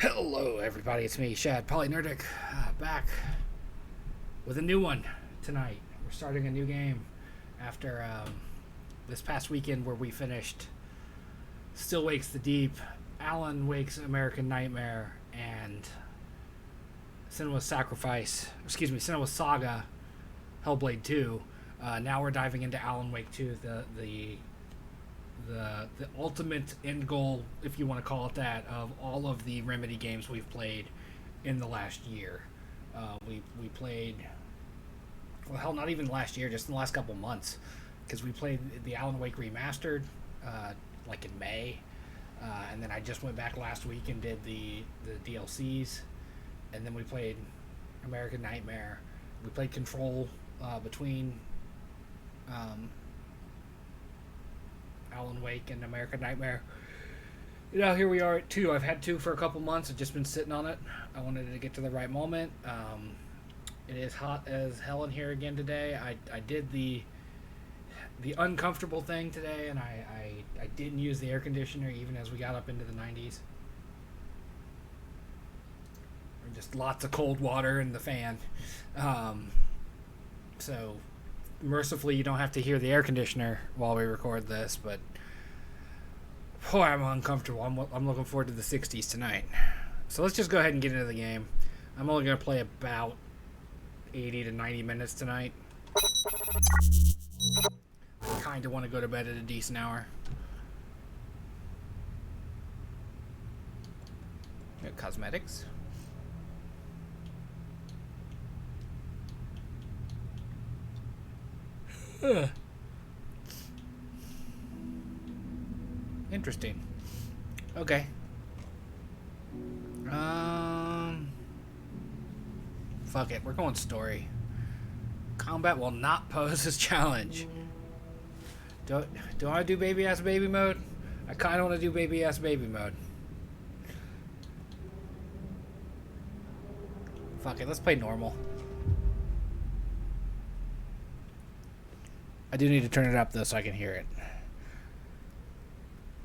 Hello, everybody. It's me, Shad Polynerdic, back with a new one tonight. We're starting a new game after this past weekend where we finished Still Wakes the Deep, Alan Wake's American Nightmare, and Senua's Saga Hellblade 2. Now we're diving into Alan Wake 2, the ultimate end goal, if you want to call it that, of all of the Remedy games we've played in the last year. We played, well, hell, not even last year, just in the last couple months, because we played the Alan Wake Remastered like in May, and then I just went back last week and did the DLCs, and then we played American Nightmare. We played Control between Alan Wake and American Nightmare. Here we are at 2. I've had 2 for a couple months. I've just been sitting on it. I wanted it to get to the right moment. It is hot as hell in here again today. I did the uncomfortable thing today, and I didn't use the air conditioner even as we got up into the 90s. Just lots of cold water in the fan. So mercifully, you don't have to hear the air conditioner while we record this, but boy, I'm uncomfortable. I'm looking forward to the 60s tonight. So let's just go ahead and get into the game. I'm only going to play about 80 to 90 minutes tonight. I kind of want to go to bed at a decent hour. Cosmetics. Interesting. Okay. Fuck it. We're going story. Combat will not pose as challenge. Do I want to do baby ass baby mode? I kind of want to do baby ass baby mode. Fuck it. Let's play normal. I do need to turn it up, though, so I can hear it.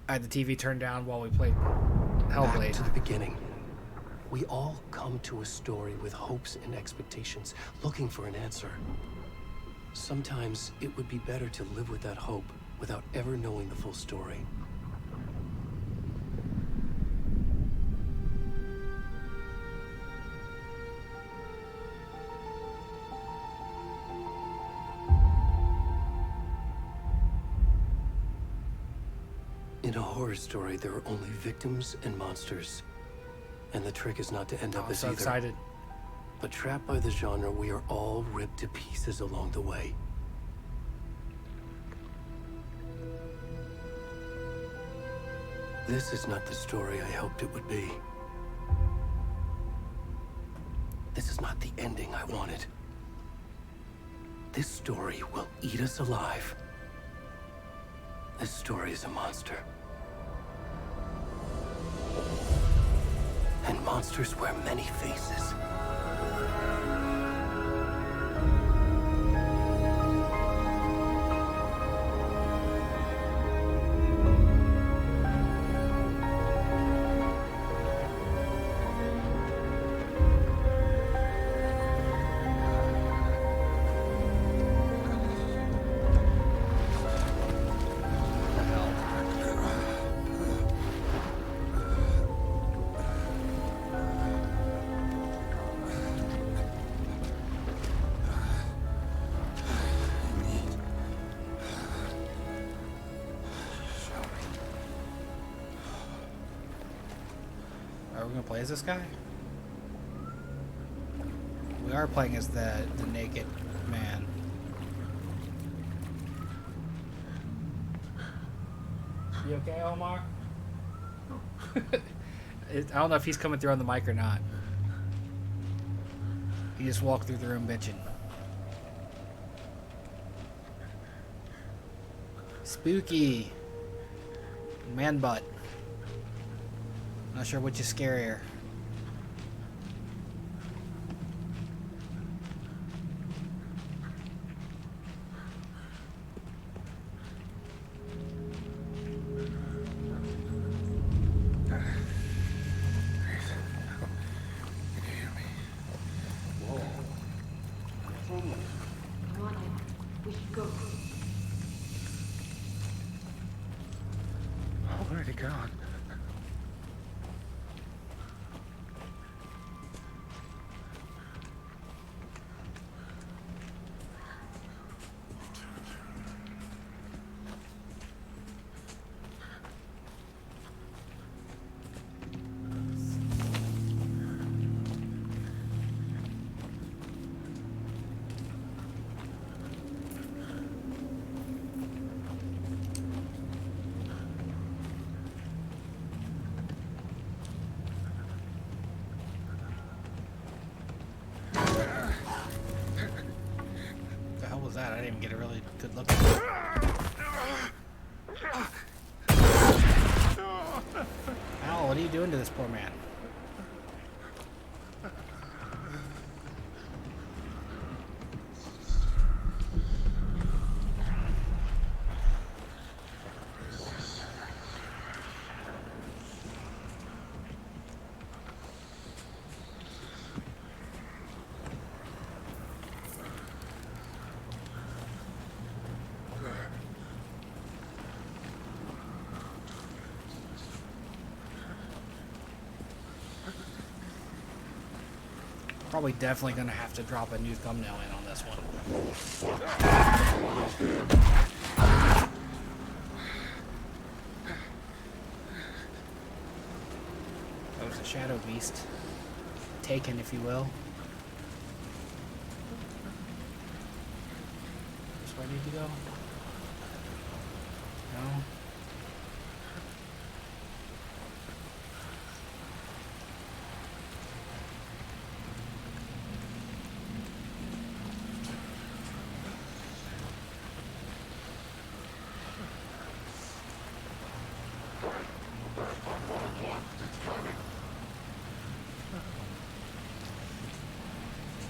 I had the TV turned down while we played Hellblade. Back to the beginning. We all come to a story with hopes and expectations, looking for an answer. Sometimes it would be better to live with that hope without ever knowing the full story. In a horror story, there are only victims and monsters. And the trick is not to end up as so either. Excited. But trapped by the genre, we are all ripped to pieces along the way. This is not the story I hoped it would be. This is not the ending I wanted. This story will eat us alive. This story is a monster. And monsters wear many faces. Are we gonna play as this guy? We are playing as the naked man. You okay, Omar? I don't know if he's coming through on the mic or not. He just walked through the room bitching. Spooky. Man butt. Not sure which is scarier. I didn't even get a really good look at it. Al, what are you doing to this poor man? Probably definitely gonna have to drop a new thumbnail in on this one. That was a shadow beast. Taken, if you will. This where I need to go? No?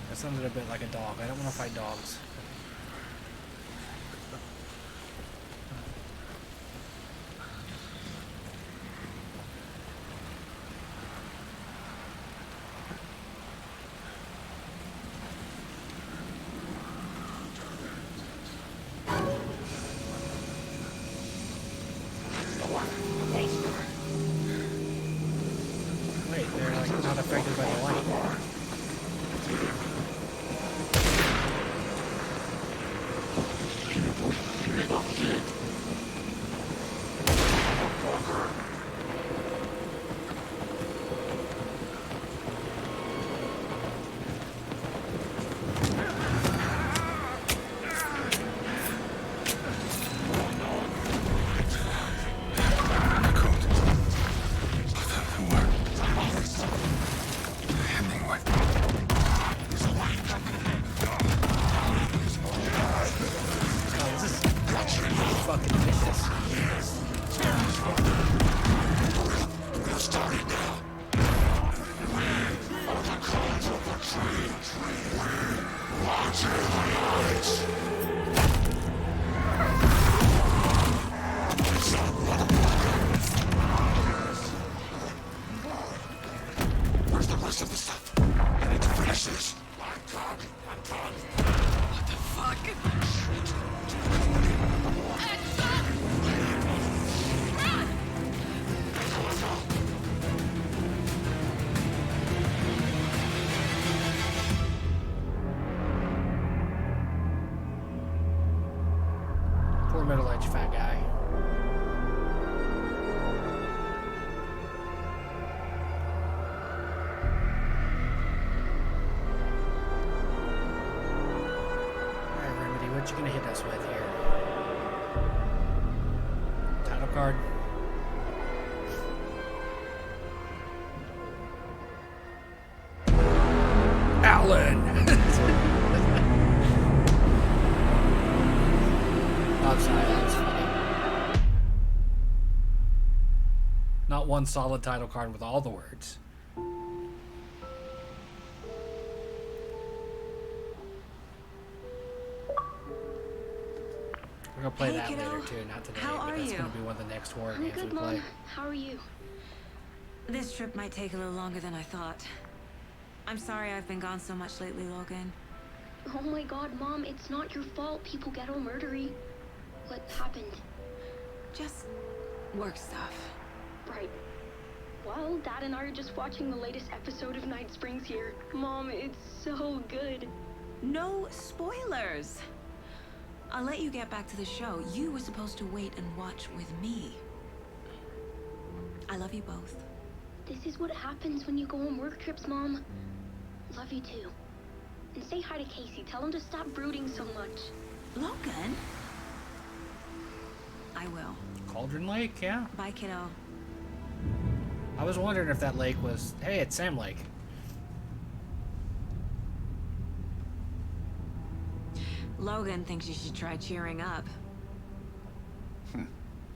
That sounded a bit like a dog. I don't want to fight dogs. Wait, they're like not affected by the light. Poor middle-aged fat guy. Alright, Remedy, what you gonna hit us with here? Title card. Alan! I'm sorry, that was funny. Not one solid title card with all the words. We're gonna play that later too, not today, but that's gonna be one of the next horror games we play. How are you? This trip might take a little longer than I thought. I'm sorry I've been gone so much lately, Logan. Oh my god, Mom, it's not your fault people get all murdery. What happened? Just work stuff. Right. Well, Dad and I are just watching the latest episode of Night Springs here. Mom, it's so good. No spoilers! I'll let you get back to the show. You were supposed to wait and watch with me. I love you both. This is what happens when you go on work trips, Mom. Love you too. And say hi to Casey. Tell him to stop brooding so much. Logan? I will. Cauldron Lake, yeah. Bye, kiddo. I was wondering if that lake was... Hey, it's Sam Lake. Logan thinks you should try cheering up.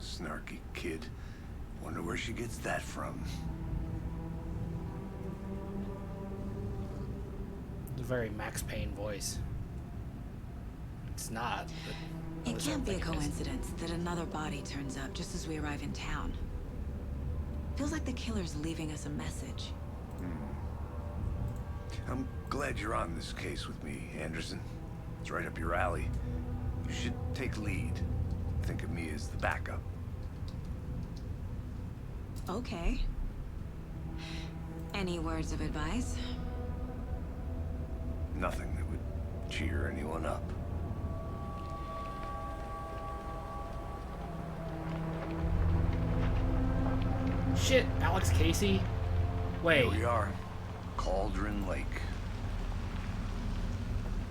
Snarky kid. Wonder where she gets that from. A very Max Payne voice. It's not, but It can't be a coincidence that another body turns up just as we arrive in town. Feels like the killer's leaving us a message. I'm glad you're on this case with me, Anderson. It's right up your alley. You should take lead. Think of me as the backup. Okay. Any words of advice? Nothing that would cheer anyone up. shit, Alex Casey. Wait. Here we are. Cauldron Lake.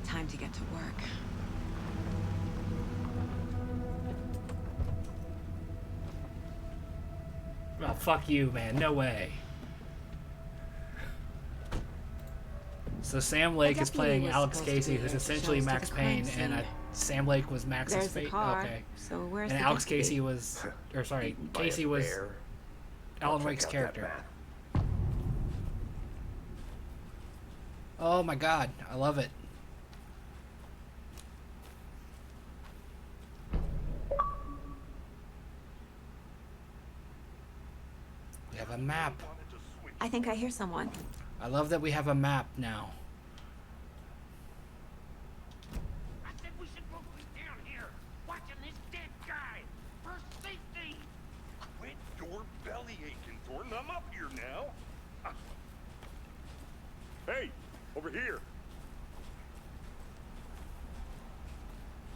Time to get to work. Oh, fuck you, man. No way. So Sam Lake is playing Alex Casey, who's essentially Max Payne, and Sam Lake was Max's There's the fate. car. Okay. So where's And the Alex deputy? Casey was, or sorry, Casey was Alan Wake's character. Oh my god, I love it. We have a map. I think I hear someone. I love that we have a map now. I said we should both be down here, watching this dead guy, for safety. Quit your belly aching, Thornton. I'm up here now. Hey, over here.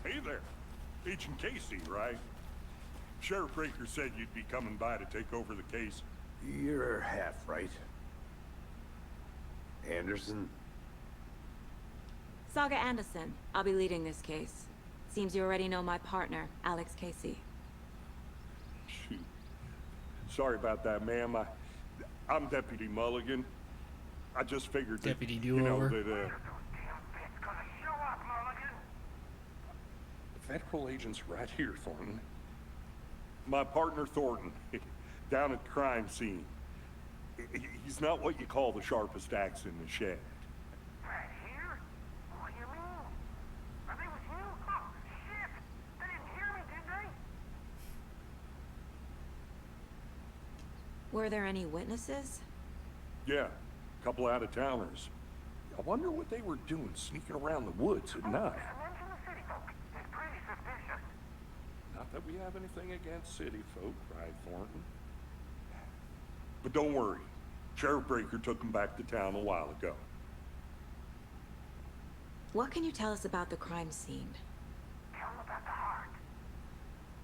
Hey there. Agent Casey, right? Sheriff Breaker said you'd be coming by to take over the case. You're half right. Anderson? Saga Anderson. I'll be leading this case. Seems you already know my partner, Alex Casey. Shoot. Sorry about that, ma'am. I'm Deputy Mulligan. I just figured that, Deputy you know, Do-Over. that, Damn bit's gonna show up, Mulligan. the federal agent's right here, Thornton. My partner, Thornton, down at the crime scene. He's not what you call the sharpest axe in the shed. Right here? What do you mean? Are they with you? Oh, shit! They didn't hear me, did they? Were there any witnesses? Yeah, a couple out-of-towners. I wonder what they were doing sneaking around the woods at night. Mention the city folk. It's pretty suspicious. Not that we have anything against city folk, right, Thornton? But don't worry. Sheriff Breaker took them back to town a while ago. What can you tell us about the crime scene? Tell them about the heart.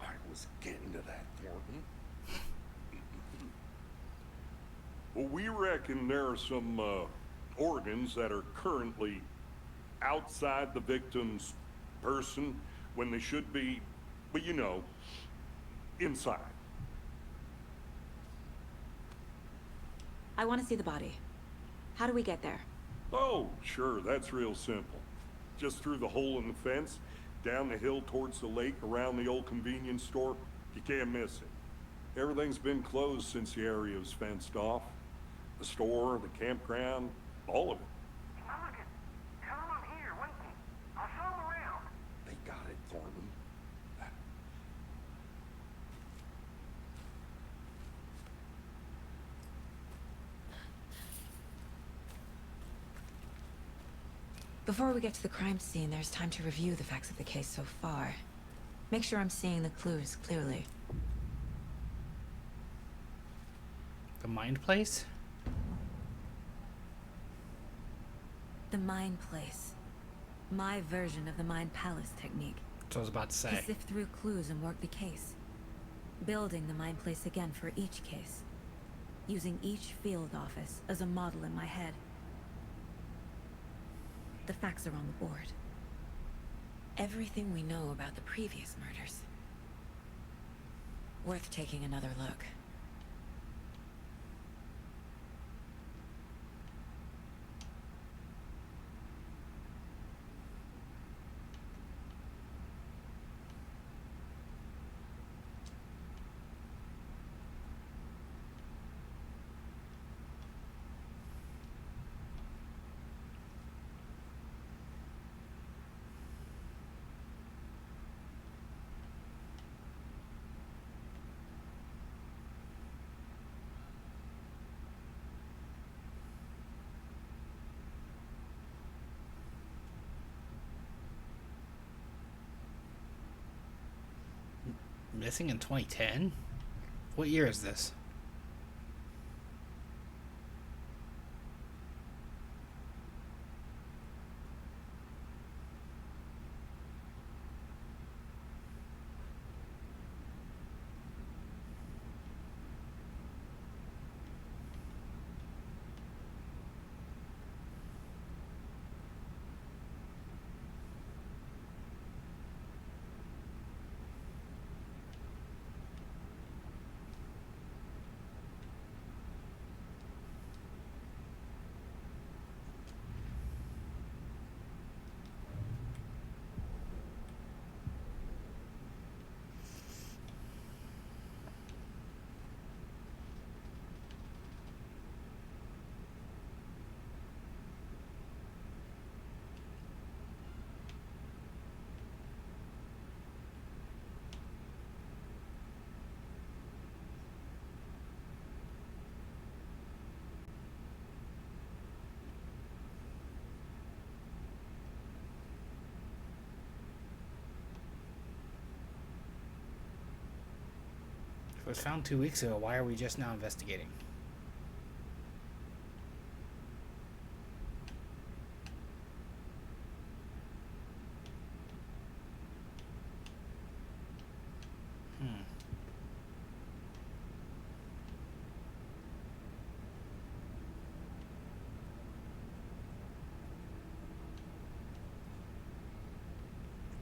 I was getting to that, Thornton. Well, we reckon there are some organs that are currently outside the victim's person when they should be, well, you know, inside. I want to see the body. How do we get there? Oh, sure, that's real simple. Just through the hole in the fence, down the hill towards the lake, around the old convenience store. You can't miss it. Everything's been closed since the area was fenced off. The store, the campground, all of it. Mulligan, tell them I'm here, waiting. I'll show them around. They got it, Thornton. Before we get to the crime scene, there's time to review the facts of the case so far. Make sure I'm seeing the clues clearly. The Mind Place? The Mind Place. My version of the Mind Palace technique. That's what I was about to To say. sift through clues and work the case. Building the Mind Place again for each case. Using each field office as a model in my head. The facts are on the board. Everything we know about the previous murders. Worth taking another look. Missing in 2010? What year is this? If it was found 2 weeks ago, why are we just now investigating?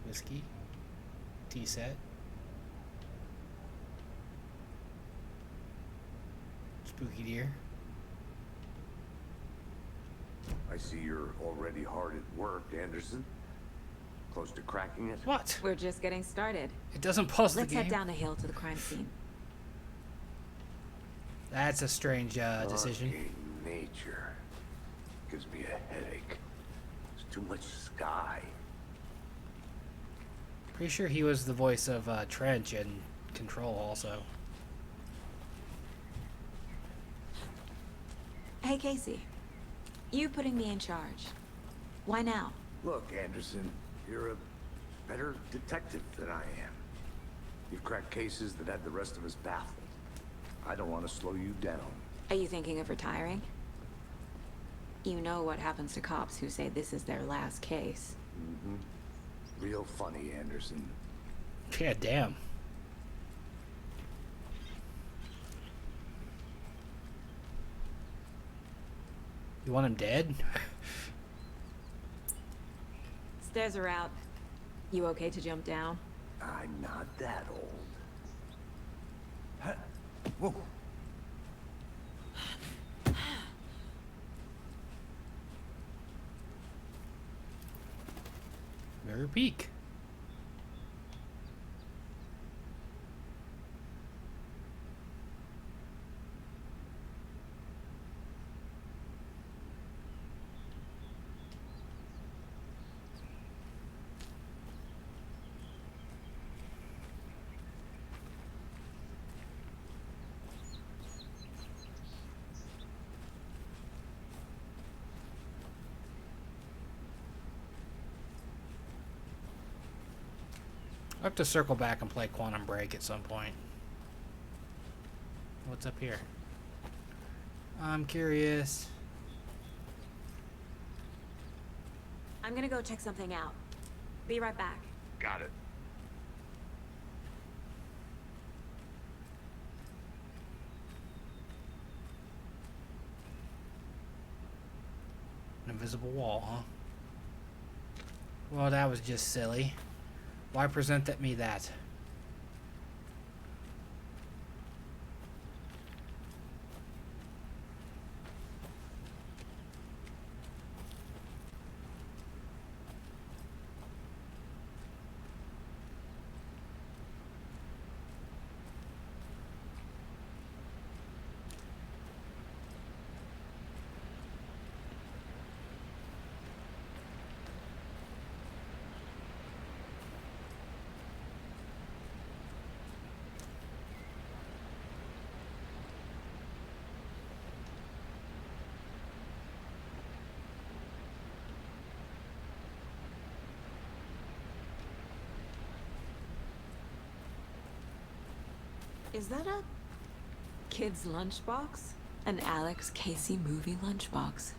Whiskey, tea set, spooky deer. I see you're already hard at work, Anderson. Close to cracking it? What? We're just getting started. It doesn't pause the Let's game. head down the hill to the crime scene. That's a strange decision. Fucking nature gives me a headache. There's too much sky. Pretty sure he was the voice of Trench and Control also. Hey, Casey. You putting me in charge. Why now? Look, Anderson, you're a better detective than I am. You've cracked cases that had the rest of us baffled. I don't want to slow you down. Are you thinking of retiring? You know what happens to cops who say this is their last case. Mm-hmm. Real funny, Anderson. Yeah, damn. You want him dead? Stairs are out. You okay to jump down? I'm not that old. Huh. Whoa. Mirror Peak. I have to circle back and play Quantum Break at some point. What's up here? I'm curious. I'm gonna go check something out. Be right back. Got it. An invisible wall, huh? Well, that was just silly. Why present me that? Is that a kid's lunchbox? An Alex Casey movie lunchbox.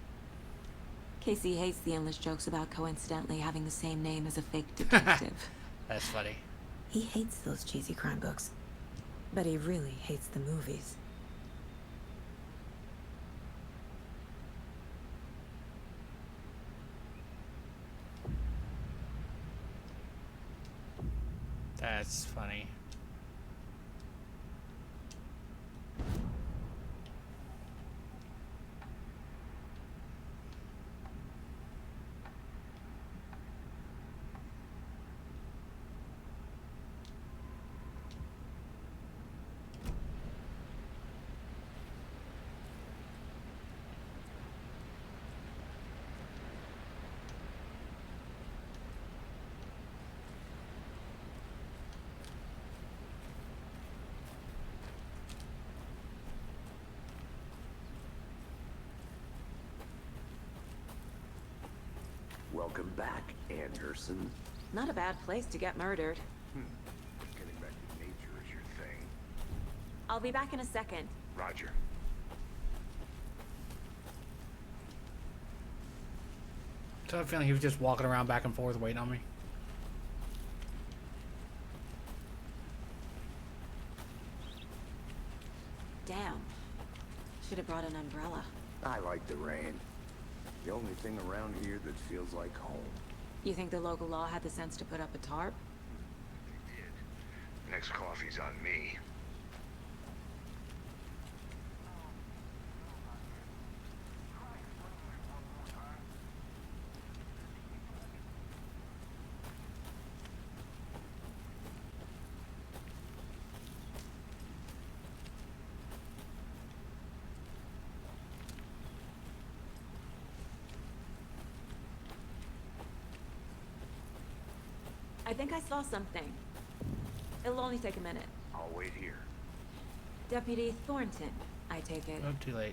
Casey hates the endless jokes about coincidentally having the same name as a fake detective. That's funny. He hates those cheesy crime books, but he really hates the movies. That's funny. Welcome back, Anderson. Not a bad place to get murdered. Getting back to nature is your thing. I'll be back in a second. Roger. So I have a feeling he was just walking around back and forth waiting on me. Damn. Should have brought an umbrella. I like the rain. The only thing around here that feels like home. You think the local law had the sense to put up a tarp? They did. Next coffee's on me. I think I saw something. It'll only take a minute. I'll wait here. Deputy Thornton, I take it. Oh, too late.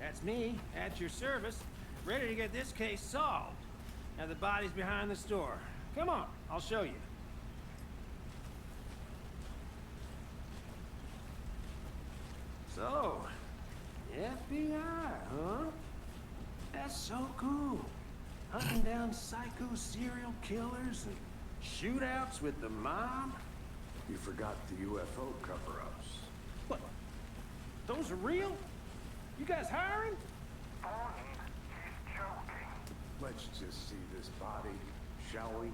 That's me, at your service, ready to get this case solved. Now the body's behind the store. Come on, I'll show you. So, FBI, huh? That's so cool. Hunting down psycho serial killers and shootouts with the mob. You forgot the UFO cover-ups. What? Those are real? You guys hiring? He's joking. Let's just see this body, shall we?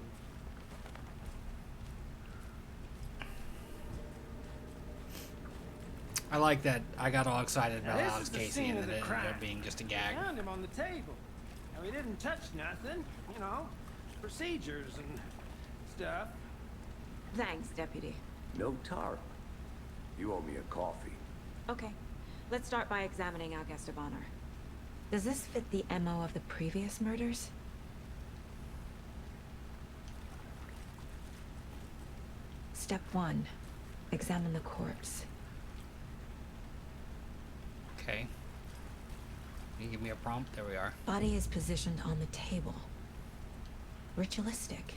I like that I got all excited Now, about this Alex is the Casey scene and of then the it ended crime. up being just a We gag. found him on the table. And we didn't touch nothing, you know, procedures and stuff. Thanks, Deputy. No tarp. You owe me a coffee. Okay, let's start by examining our guest of honor. Does this fit the MO of the previous murders? Step 1. Examine the corpse. Okay. Can you give me a prompt? There we are. Body is positioned on the table. Ritualistic.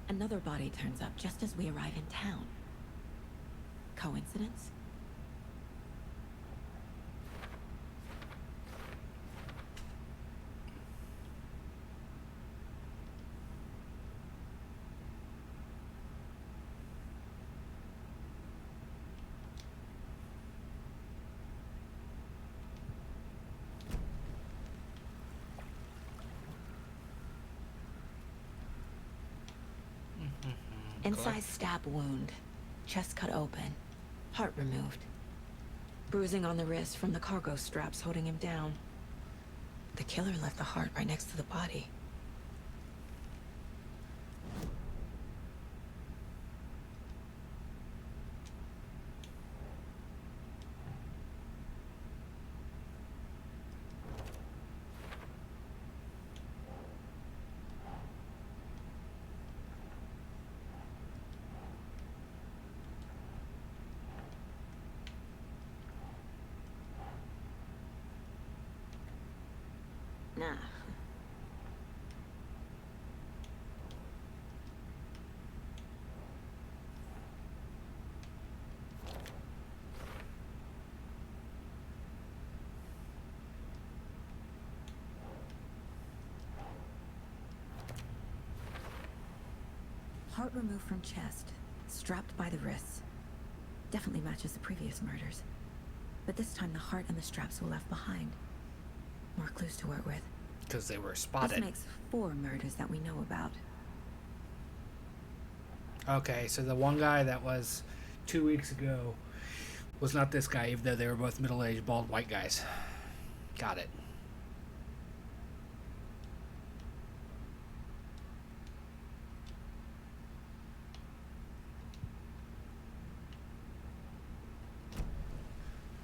Another body turns up just as we arrive in town. Coincidence? Inside stab wound. Chest cut open. Heart removed. Bruising on the wrist from the cargo straps holding him down. The killer left the heart right next to the body. Nah. Heart removed from chest, strapped by the wrists. Definitely matches the previous murders. But this time the heart and the straps were left behind. More clues to work with. Because they were This spotted. makes 4 murders that we know about. Okay, so the one guy that was 2 weeks ago was not this guy, even though they were both middle-aged, bald white guys. Got it.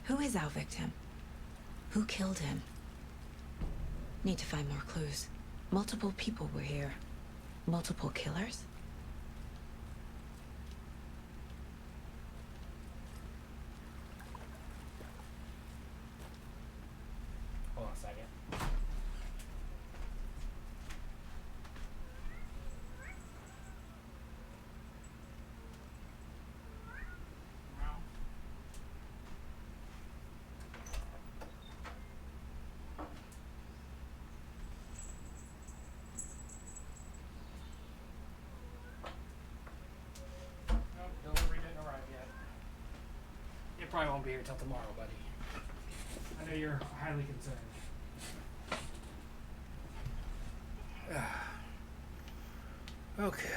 Who is our victim? Who killed him? Need to find more clues. Multiple people were here. Multiple killers? Hold on a second. Delivery didn't arrive yet. It probably won't be here till tomorrow, buddy. I know you're highly concerned. Okay,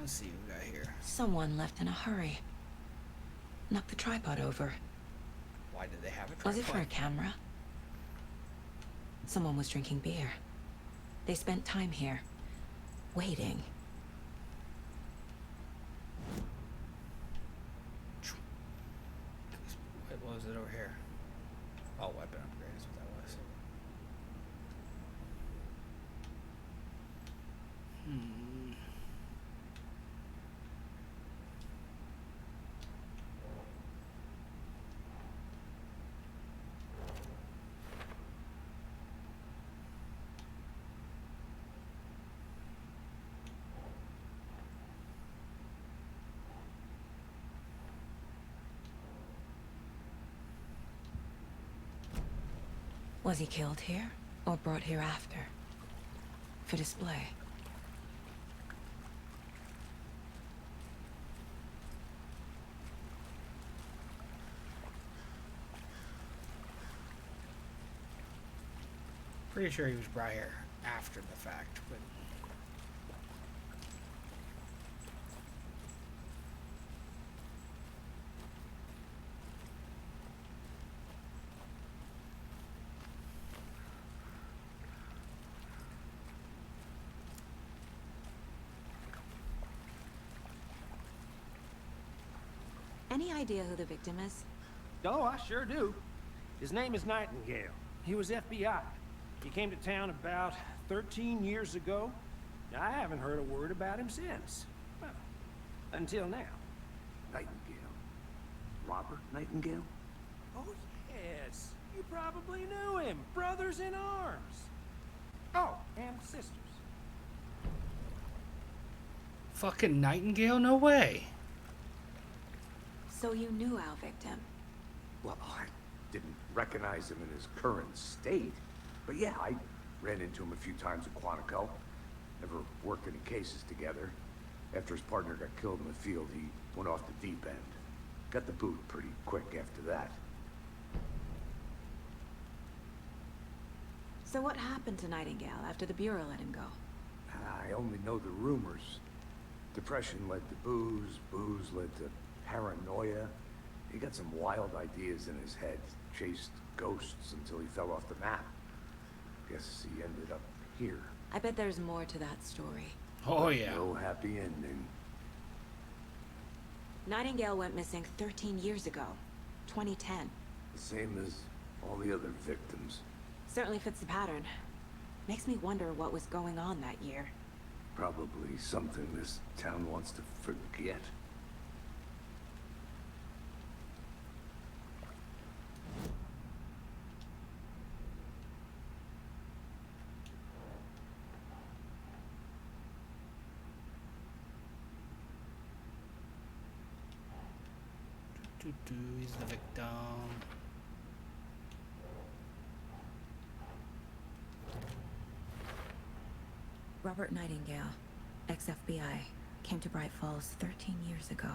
let's see what we got here. Someone left in a hurry. Knocked the tripod over. Why did they have it? Was it for a camera? Someone was drinking beer. They spent time here, waiting. What was it over here? Oh, weapon upgrade is what that was. Was he killed here, or brought here after? For display? Pretty sure he was brought here after the fact, but Any idea who the victim is? Oh, I sure do. His name is Nightingale. He was FBI. He came to town about 13 years ago. I haven't heard a word about him since. Well, until now. Nightingale. Robert Nightingale? Oh, yes. You probably knew him. Brothers in arms. Oh, and sisters. fucking Nightingale? No way. So you knew our victim? Well, I didn't recognize him in his current state. But yeah, I ran into him a few times at Quantico. Never worked any cases together. After his partner got killed in the field, he went off the deep end. Got the boot pretty quick after that. So what happened to Nightingale after the Bureau let him go? I only know the rumors. Depression led to booze, booze led to paranoia. He got some wild ideas in his head, chased ghosts until he fell off the map. Guess he ended up here. I bet there's more to that story. Oh yeah. No happy ending. Nightingale went missing 13 years ago. 2010. The same as all the other victims. Certainly fits the pattern. Makes me wonder what was going on that year. Probably something this town wants to forget. He's the victim. Robert Nightingale, ex-FBI, came to Bright Falls 13 years ago.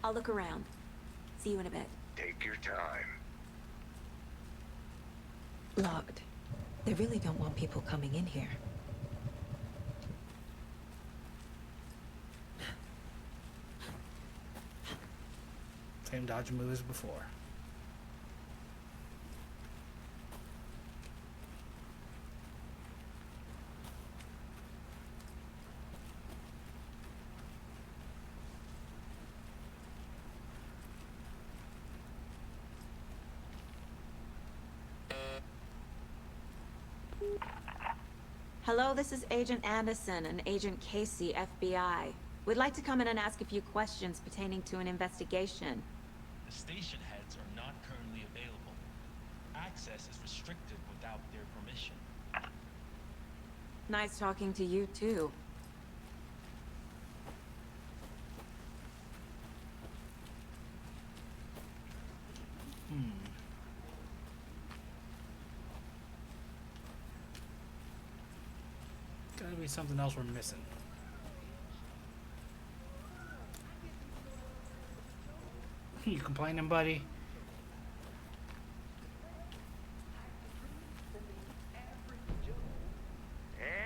I'll look around. See you in a bit. Take your time. Locked. They really don't want people coming in here. Same dodge move as before. Hello, this is Agent Anderson and Agent Casey, FBI. We'd like to come in and ask a few questions pertaining to an investigation. The station heads are not currently available. Access is restricted without their permission. Nice talking to you, too. Gotta be something else we're missing. You complaining, buddy?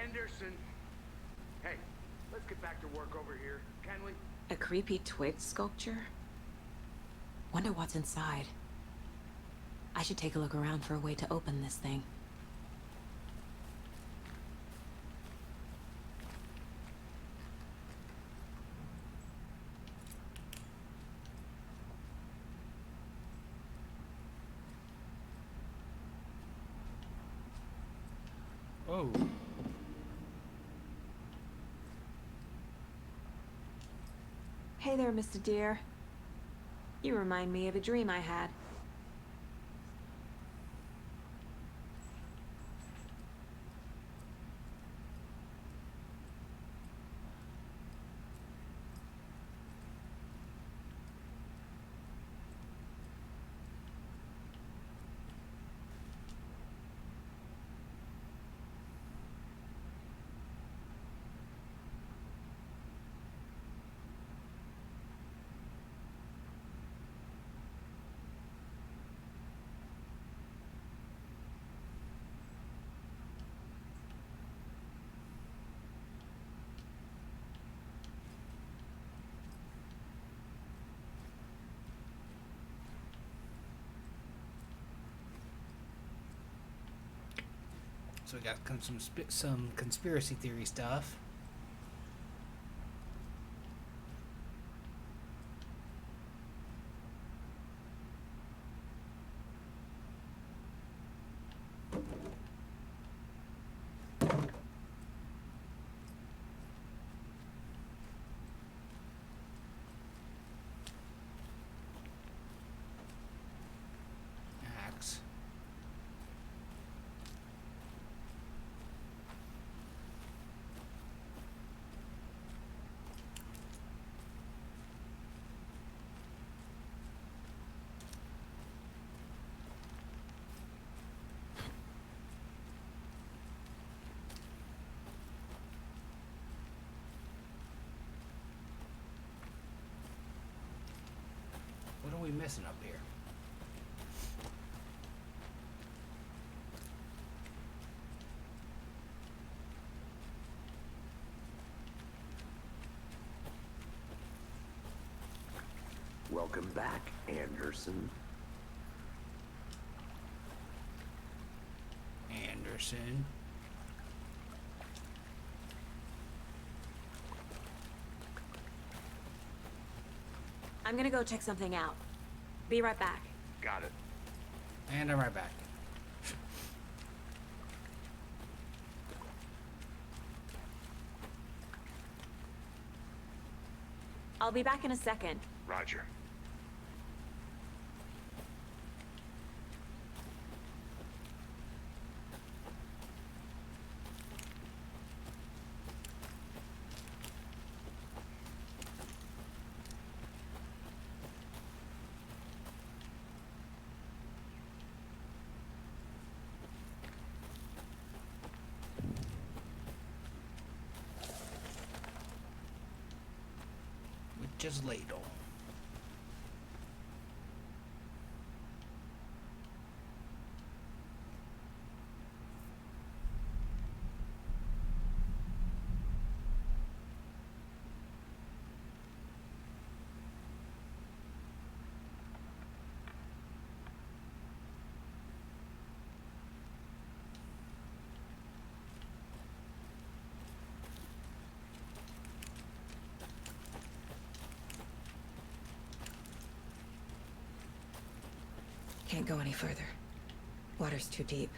Anderson. Hey, let's get back to work over here, can we? A creepy twig sculpture? Wonder what's inside. I should take a look around for a way to open this thing. Oh. Hey there, Mr. Deer. You remind me of a dream I had. So we got some conspiracy theory stuff. Axe. What are we missing up here? Welcome back, Anderson. Anderson. I'm gonna go check something out. Be right back. Got it. And I'm right back. I'll be back in a second. Roger. Witch's ladle. Can't go any further. Water's too deep.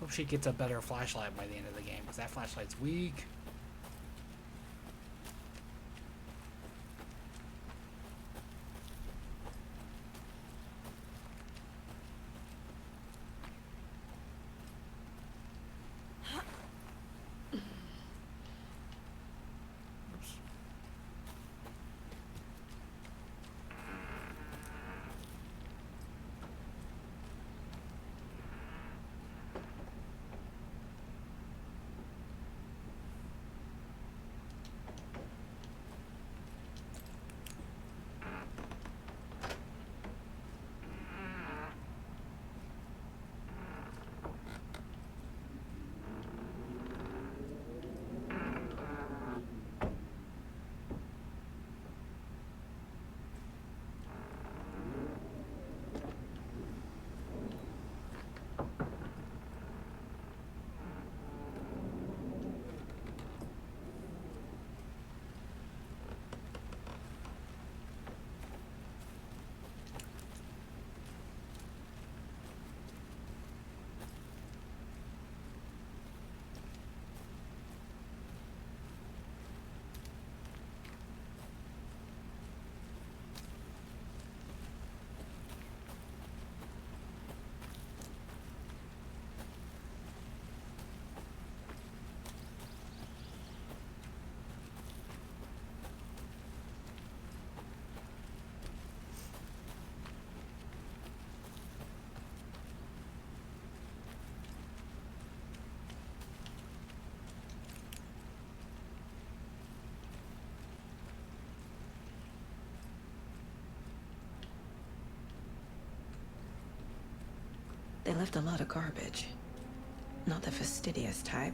Hope she gets a better flashlight by the end of the game, because that flashlight's weak. They left a lot of garbage. Not the fastidious type.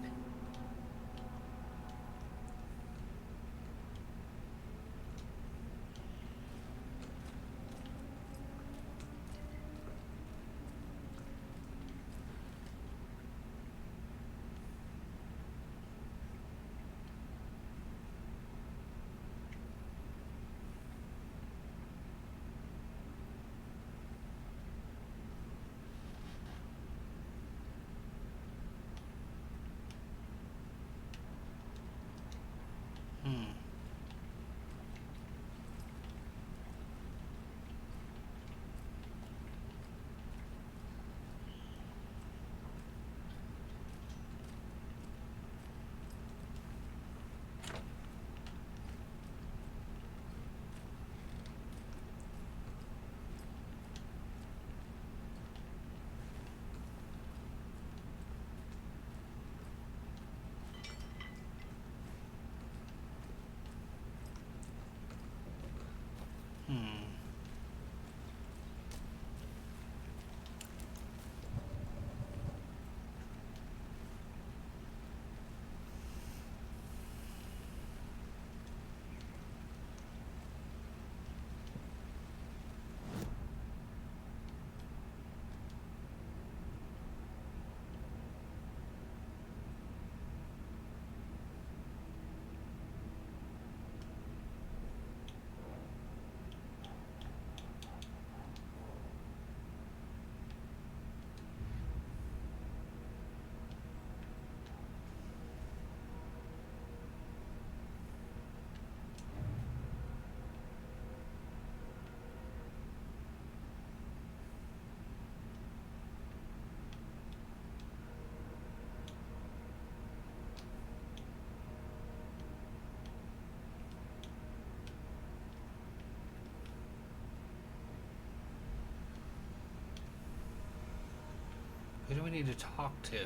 we need to talk to?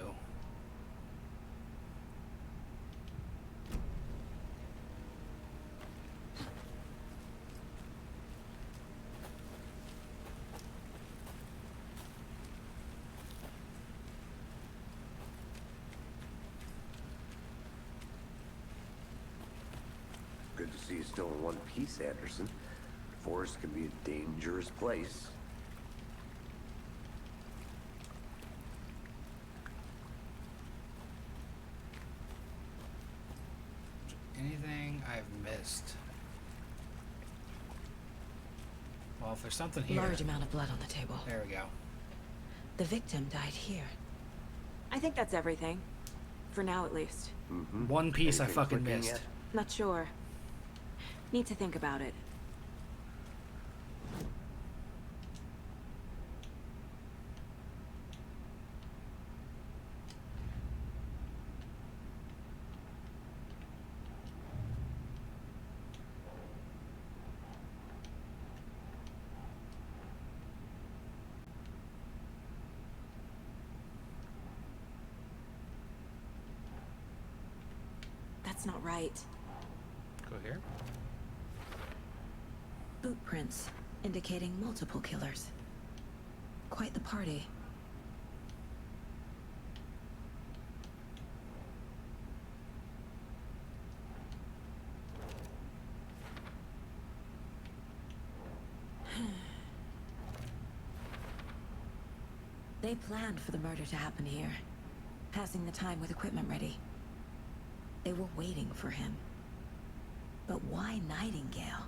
Good to see you still in one piece, Anderson. The forest can be a dangerous place. Anything I've missed? Well, if there's something here... Large amount of blood on the table. There we go. The victim died here. I think that's everything. For now, at least. One piece I Anything fucking clicking missed. yet? Not sure. Need to think about it. That's not right. Go here. Boot prints, indicating multiple killers. Quite the party. They planned for the murder to happen here, passing the time with equipment ready. They were waiting for him. But why Nightingale?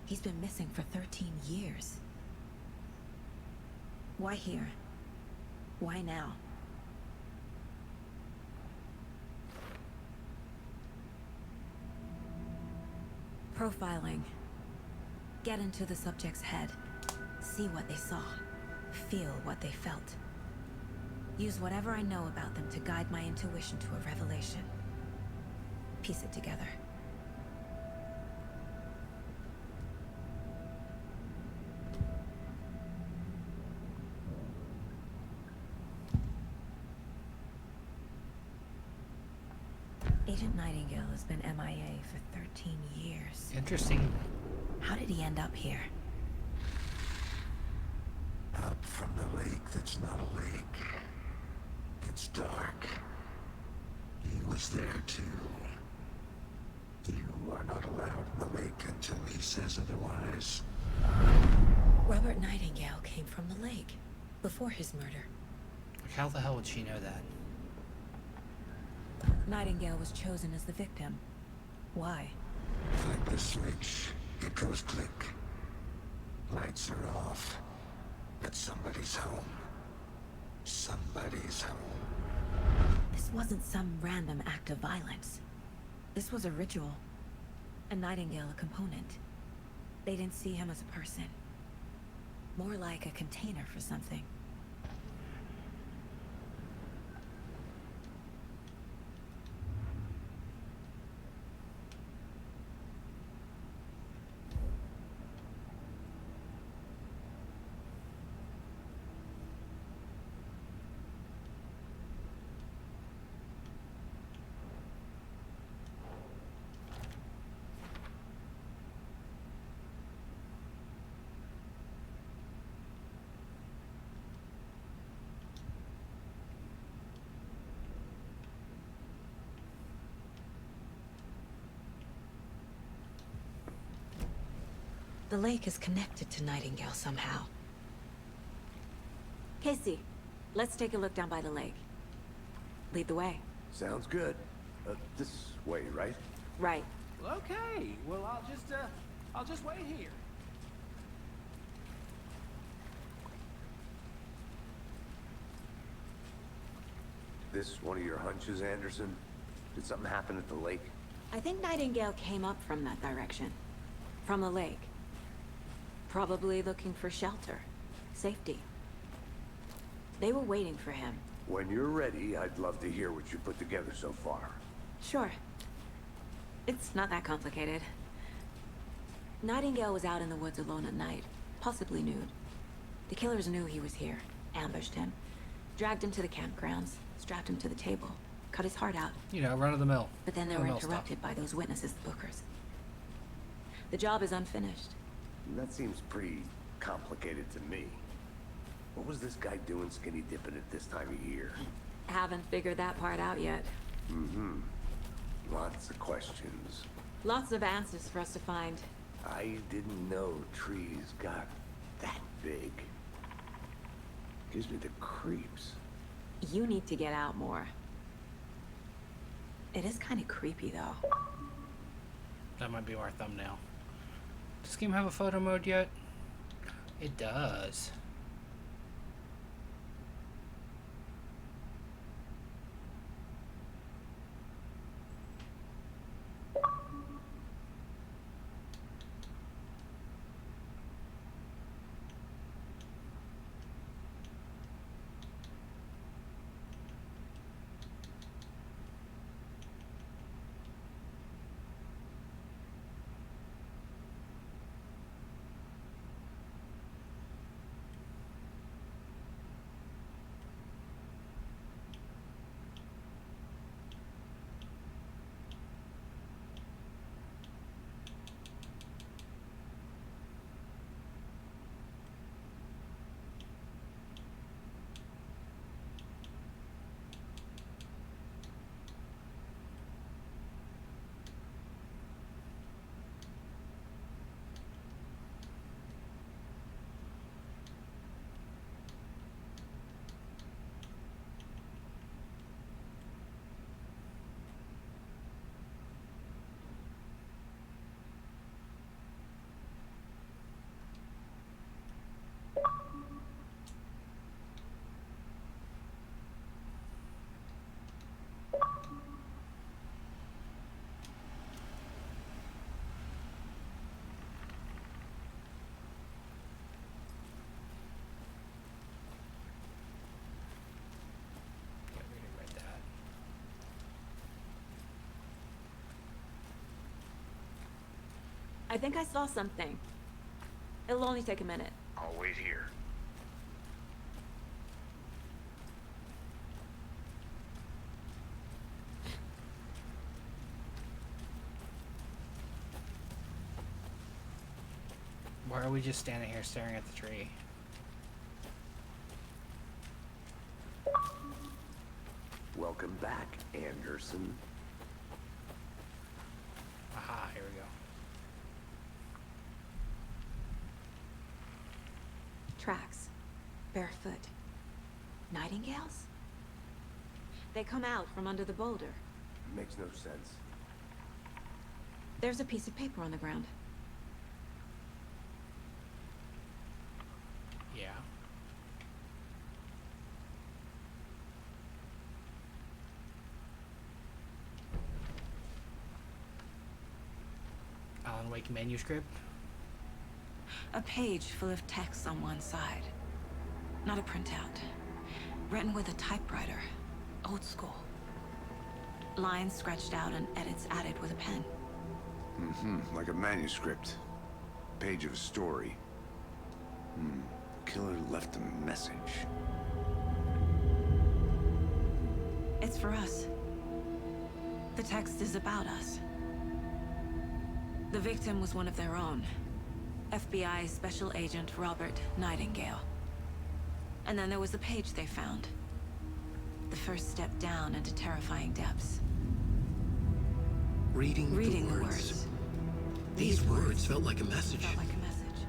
He's been missing for 13 years. Why here? Why now? Profiling. Get into the subject's head. See what they saw. Feel what they felt. Use whatever I know about them to guide my intuition to a revelation. Piece it together. Agent Nightingale has been MIA for 13 years. Interesting. How did he end up here? Up from the lake that's not a lake. It's dark. He was there too. You are not allowed in the lake until he says otherwise. Robert Nightingale came from the lake before his murder. Like, how the hell would she know that? Nightingale was chosen as the victim. Why? Like the switch, it goes click. Lights are off. But somebody's home. Somebody's home. This wasn't some random act of violence. This was a ritual. And Nightingale a component. They didn't see him as a person. More like a container for something. The lake is connected to Nightingale somehow. Casey, let's take a look down by the lake. Lead the way. Sounds good. This way, right? Right. Okay, well, I'll just wait here. This one of your hunches, Anderson? Did something happen at the lake? I think Nightingale came up from that direction. From the lake. Probably looking for shelter. Safety. They were waiting for him. When you're ready, I'd love to hear what you put together so far. Sure. It's not that complicated. Nightingale was out in the woods alone at night, possibly nude. The killers knew he was here, ambushed him. Dragged him to the campgrounds, strapped him to the table, cut his heart out. You know, run of the mill. But then they were interrupted by those witnesses, the Bookers. The job is unfinished. That seems pretty complicated to me. What was this guy doing skinny dipping at this time of year? Haven't figured that part out yet. Mm-hmm. Lots of questions. Lots of answers for us to find. I didn't know trees got that big. Gives me the creeps. You need to get out more. It is kind of creepy, though. That might be our thumbnail. Does this game have a photo mode yet? It does. I think I saw something. It'll only take a minute. I'll wait here. Why are we just standing here staring at the tree? Welcome back, Anderson. Aha, here we go. Tracks. Barefoot. Nightingales? They come out from under the boulder. Makes no sense. There's a piece of paper on the ground. Yeah. Alan Wake manuscript. A page full of text on one side. Not a printout. Written with a typewriter. Old school. Lines scratched out and edits added with a pen. Mm-hmm. Like a manuscript. Page of a story. Killer left a message. It's for us. The text is about us. The victim was one of their own. FBI Special Agent Robert Nightingale. And then there was the page they found. The first step down into terrifying depths. Reading the words. These words felt like a message. Felt like a message.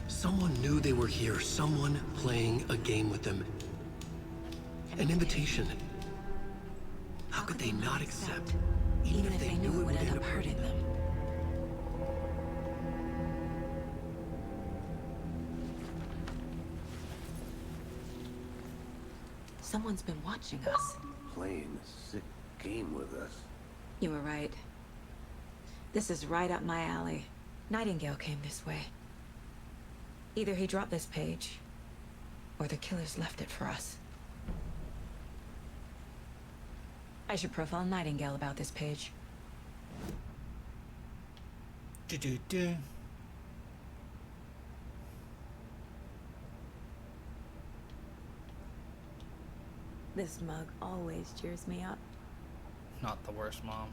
Someone knew they were here, someone playing a game with them. An invitation. How could they not accept, even if they knew it would end up hurting them? Someone's been watching us. Playing a sick game with us. You were right. This is right up my alley. Nightingale came this way. Either he dropped this page, or the killers left it for us. I should profile Nightingale about this page. Do-do-do. This mug always cheers me up. Not the worst, Mom.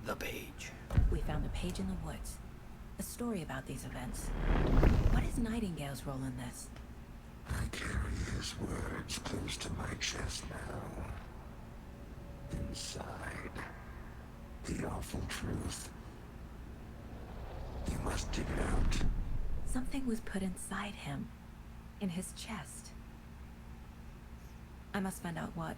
The page. We found a page in the woods. A story about these events. What is Nightingale's role in this? I carry his words close to my chest now. Inside, the awful truth. You must dig it out. Something was put inside him. In his chest. I must find out what.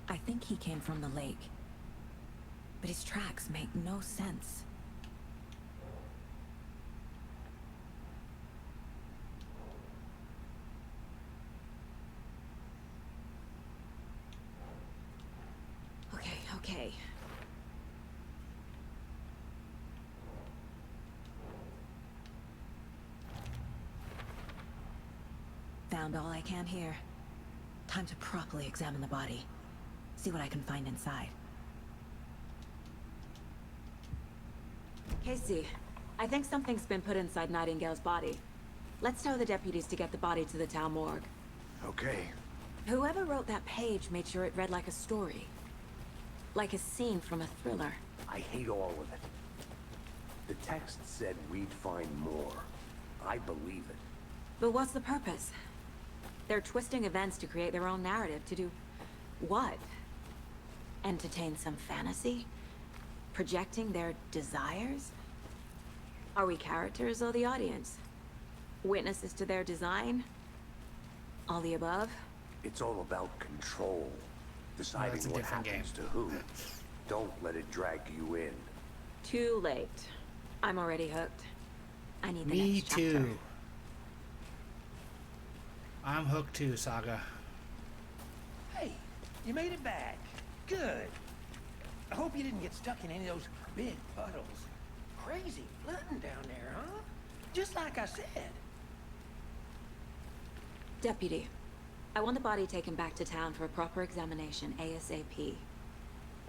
I think he came from the lake. But his tracks make no sense. Okay. Found all I can here. Time to properly examine the body. See what I can find inside. Casey, I think something's been put inside Nightingale's body. Let's tell the deputies to get the body to the town morgue. Okay. Whoever wrote that page made sure it read like a story. Like a scene from a thriller. I hate all of it. The text said we'd find more. I believe it. But what's the purpose? They're twisting events to create their own narrative. To do what? Entertain some fantasy? Projecting their desires? Are we characters or the audience? Witnesses to their design? All the above? It's all about control. Deciding that's a what different happens game. to who. Don't let it drag you in. Too late. I'm already hooked. I need the Me next chapter. too. I'm hooked too, Saga. Hey, you made it back. Good. I hope you didn't get stuck in any of those big puddles. Crazy flooding down there, huh? Just like I said. Deputy, I want the body taken back to town for a proper examination ASAP.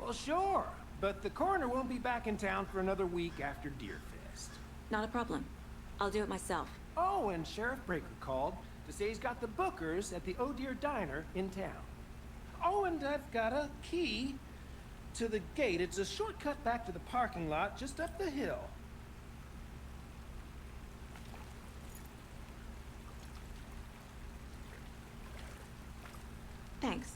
Well, sure. But the coroner won't be back in town for another week after Deerfest. Not a problem. I'll do it myself. Oh, and Sheriff Breaker called to say he's got the bookers at the Oh Dear Diner in town. Oh, and I've got a key to the gate. It's a shortcut back to the parking lot just up the hill. Thanks.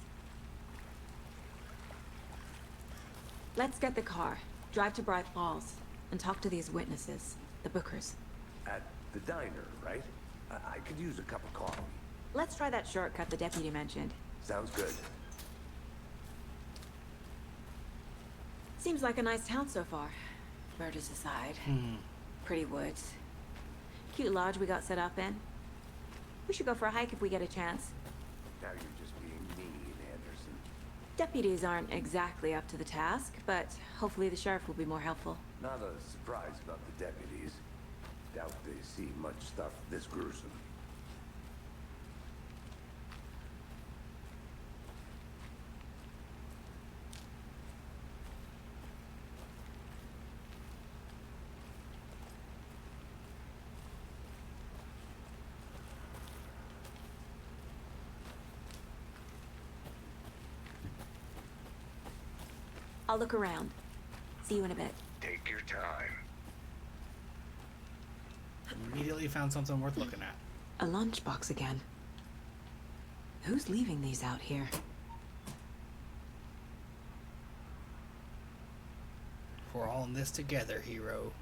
Let's get the car, drive to Bright Falls, and talk to these witnesses, the bookers. At the diner, right? I could use a cup of coffee. Let's try that shortcut the deputy mentioned. Sounds good. Seems like a nice town so far. Murders aside. Pretty woods. Cute lodge we got set up in. We should go for a hike if we get a chance. Now you're just being mean, Anderson. Deputies aren't exactly up to the task, but hopefully the sheriff will be more helpful. Not a surprise about the deputies. Doubt they see much stuff this gruesome. I'll look around. See you in a bit. Take your time. Immediately found something worth looking at. A lunchbox again. Who's leaving these out here? We're all in this together, hero.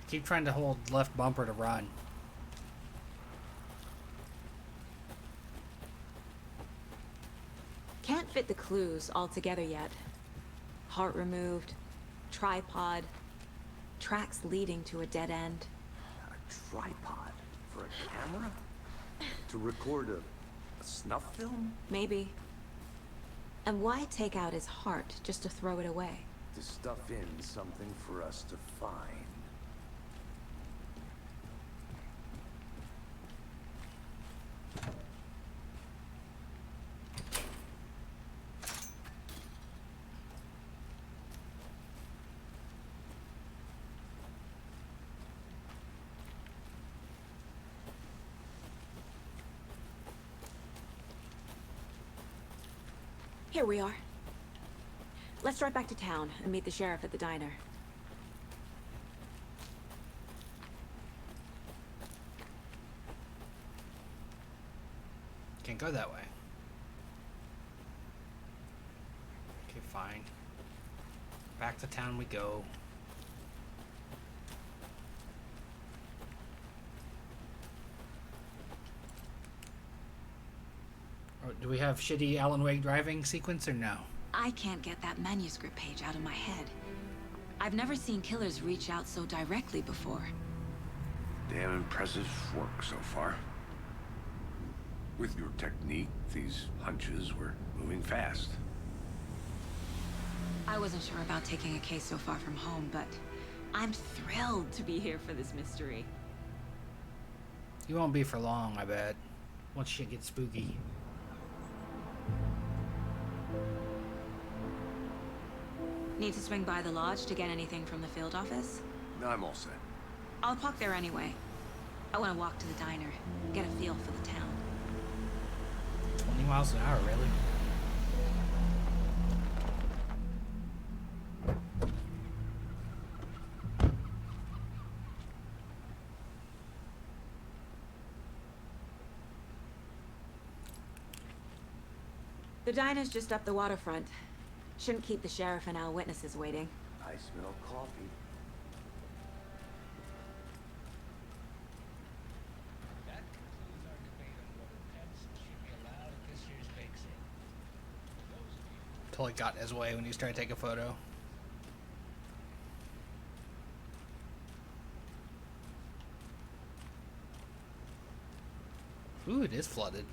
Keep trying to hold left bumper to run. Can't fit the clues all together yet. Heart removed, tripod, Tracks leading to a dead end. A tripod for a camera? To record a snuff film? Maybe. And why take out his heart just to throw it away? To stuff in something for us to find. Here we are. Let's drive back to town and meet the sheriff at the diner. Can't go that way. Okay, fine. Back to town we go. Oh, do we have shitty Alan Wake driving sequence or no? I can't get that manuscript page out of my head. I've never seen killers reach out so directly before. Damn impressive work so far. With your technique, these hunches were moving fast. I wasn't sure about taking a case so far from home, but I'm thrilled to be here for this mystery. You won't be for long, I bet. Once shit gets spooky. Need to swing by the lodge to get anything from the field office? No, I'm all set. I'll park there anyway. I want to walk to the diner, get a feel for the town. 20 miles an hour, really? The diner's just up the waterfront. Shouldn't keep the sheriff and our witnesses waiting. I smell coffee. That concludes our debate on whether pets should be allowed at this year's bake sale. Those of you Totally got in his way when he started taking a photo. Ooh, it is flooded.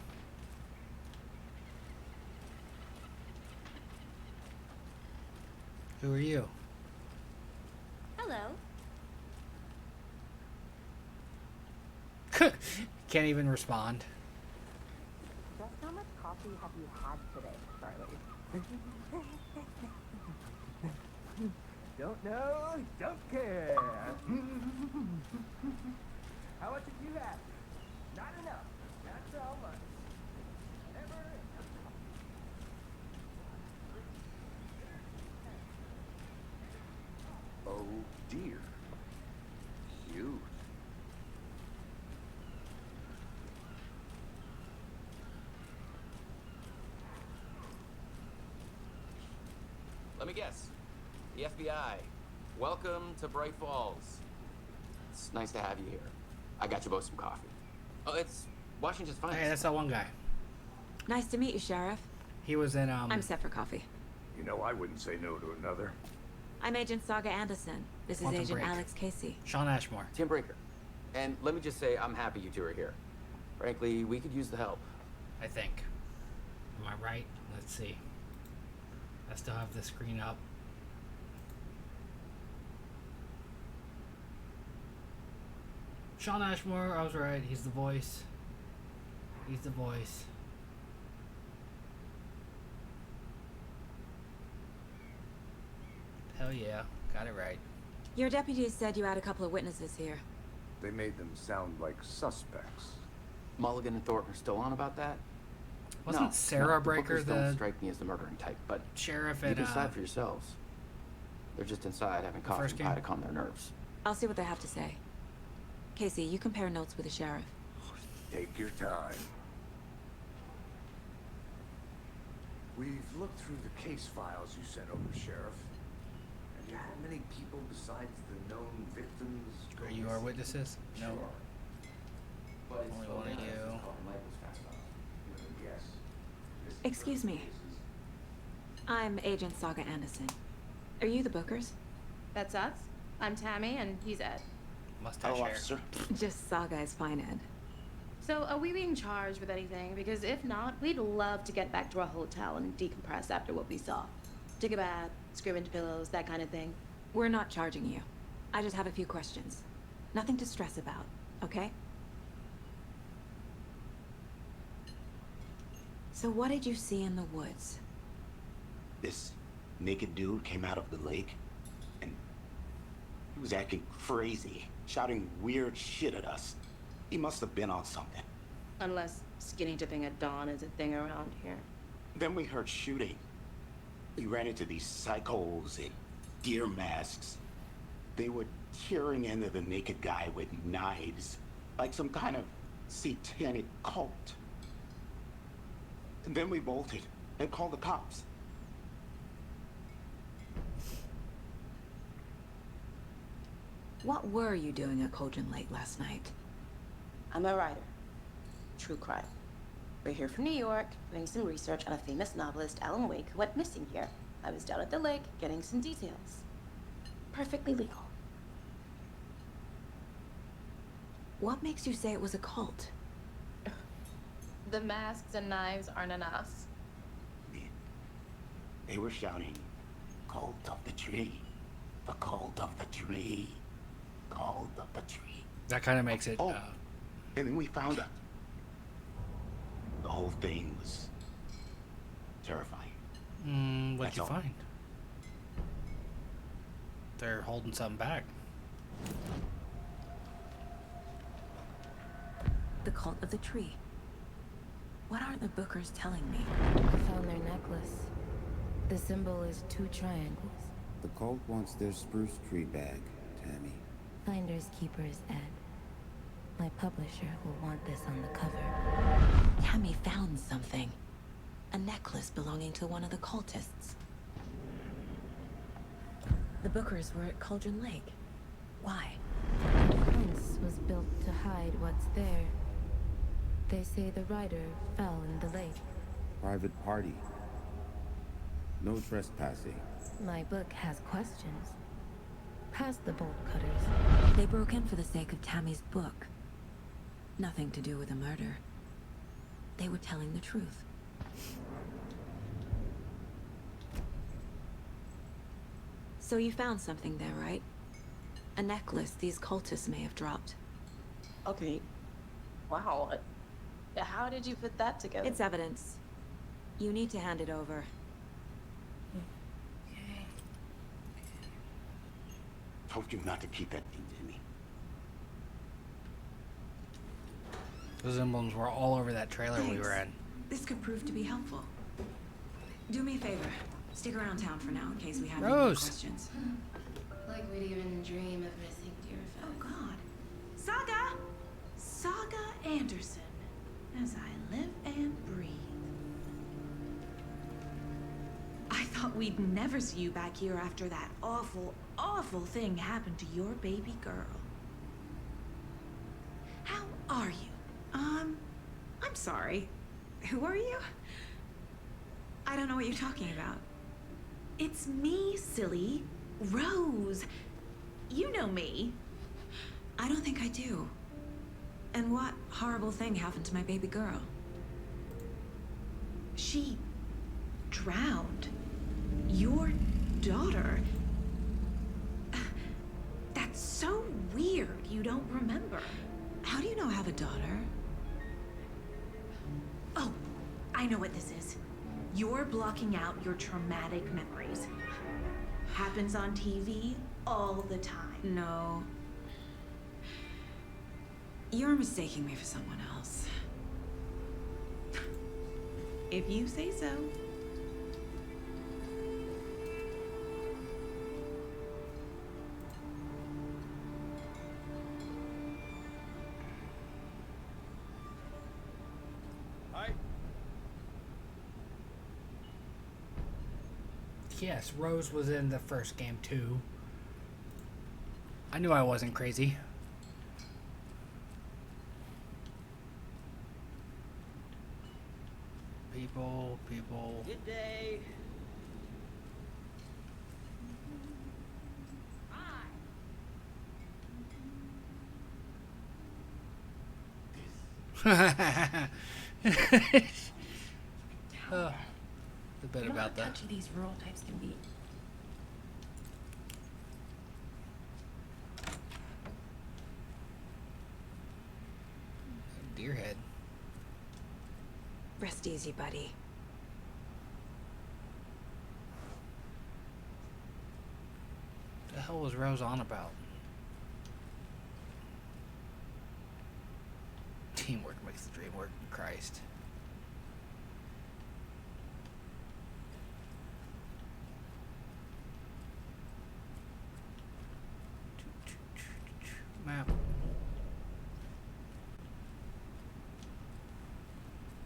Who are you? Hello. Can't even respond. Just how much coffee have you had today, Charlie? Don't know, don't care. How much have you had? Not enough. Not so much. Never enough. Oh dear. Youth. Let me guess. The FBI. Welcome to Bright Falls. It's nice to have you here. I got you both some coffee. Oh, it's Washington's finest. Hey, that's that one guy. Nice to meet you, Sheriff. He was in, I'm set for coffee. You know, I wouldn't say no to another. I'm Agent Saga Anderson. This is Quantum Agent Break. Alex Casey. Sean Ashmore. Tim Breaker. And let me just say, I'm happy you two are here. Frankly, we could use the help. I think. Am I right? Let's see. I still have the screen up. Sean Ashmore, I was right. He's the voice. He's the voice. Hell yeah. Got it right. Your deputies said you had a couple of witnesses here. They made them sound like suspects. Mulligan and Thornton are still on about that? Wasn't Sarah the Breaker Bookers don't the strike me as the murdering type, but sheriff you at decide for yourselves. They're just inside having coffee first and pie game? to calm their nerves. I'll see what they have to say. Casey, you compare notes with the sheriff. Take your time. We've looked through the case files you sent over, Sheriff. Have you had many people besides the known victims? Are you our witnesses? No. Sure. But it's Only so one of nice you. that coffee light was fast enough. Yes. Excuse me. I'm Agent Saga Anderson. Are you the Bookers? That's us? I'm Tammy, and he's Ed. Mustache Hello, hair. officer. Just Saga is fine, Ed. So, are we being charged with anything? Because if not, we'd love to get back to our hotel and decompress after what we saw. Take a bath, scream into pillows, that kind of thing. We're not charging you. I just have a few questions. Nothing to stress about, okay? So what did you see in the woods? This naked dude came out of the lake, and he was acting crazy, shouting weird shit at us. He must have been on something. Unless skinny dipping at dawn is a thing around here. Then we heard shooting. We ran into these psychos in deer masks. They were tearing into the naked guy with knives, like some kind of satanic cult. And then we bolted and called the cops. What were you doing at Cauldron Lake last night? I'm a writer. True crime. We're here from New York, doing some research on a famous novelist, Alan Wake, who went missing here. I was down at the lake, getting some details. Perfectly legal. What makes you say it was a cult? The masks and knives aren't enough. They were shouting, "Cult of the tree, the cult of the tree, cult of the tree." That kind of makes it. Oh, and then we found out. The whole thing was terrifying. What'd That's you all. find? They're holding something back. The cult of the tree. What aren't the Bookers telling me? I found their necklace. The symbol is 2 triangles. The cult wants their spruce tree bag, Tammy. Finders keepers, Ed. My publisher will want this on the cover. Tammy found something. A necklace belonging to one of the cultists. The Bookers were at Cauldron Lake. Why? The fence was built to hide what's there. They say the rider fell in the lake. Private party. No trespassing. My book has questions. Past the bolt cutters. They broke in for the sake of Tammy's book. Nothing to do with a murder. They were telling the truth. So you found something there, right? A necklace these cultists may have dropped. Okay. Wow. How did you put that together? It's evidence. You need to hand it over. Told you not to keep that thing to me. Those emblems were all over that trailer we were in. This could prove to be helpful. Do me a favor. Stick around town for now in case we have any more Rose. questions. Like we'd even dream of missing dear Oh, God. Saga! Saga Anderson. As I live and breathe. I thought we'd never see you back here after that awful, awful thing happened to your baby girl. How are you? I'm sorry. Who are you? I don't know what you're talking about. It's me, silly. Rose. You know me. I don't think I do. And what horrible thing happened to my baby girl? She drowned. Your daughter. That's so weird you don't remember. How do you know I have a daughter? Oh, I know what this is. You're blocking out your traumatic memories. Happens on TV all the time. No. You're mistaking me for someone else. If you say so. Hi. Yes, Rose was in the first game too. I knew I wasn't crazy. People. Good day. Hi. The bit You know about how that. touchy these rural types can be. Deer head. Rest easy, buddy. The hell was Rose on about? Teamwork makes the dream work. Christ. Map.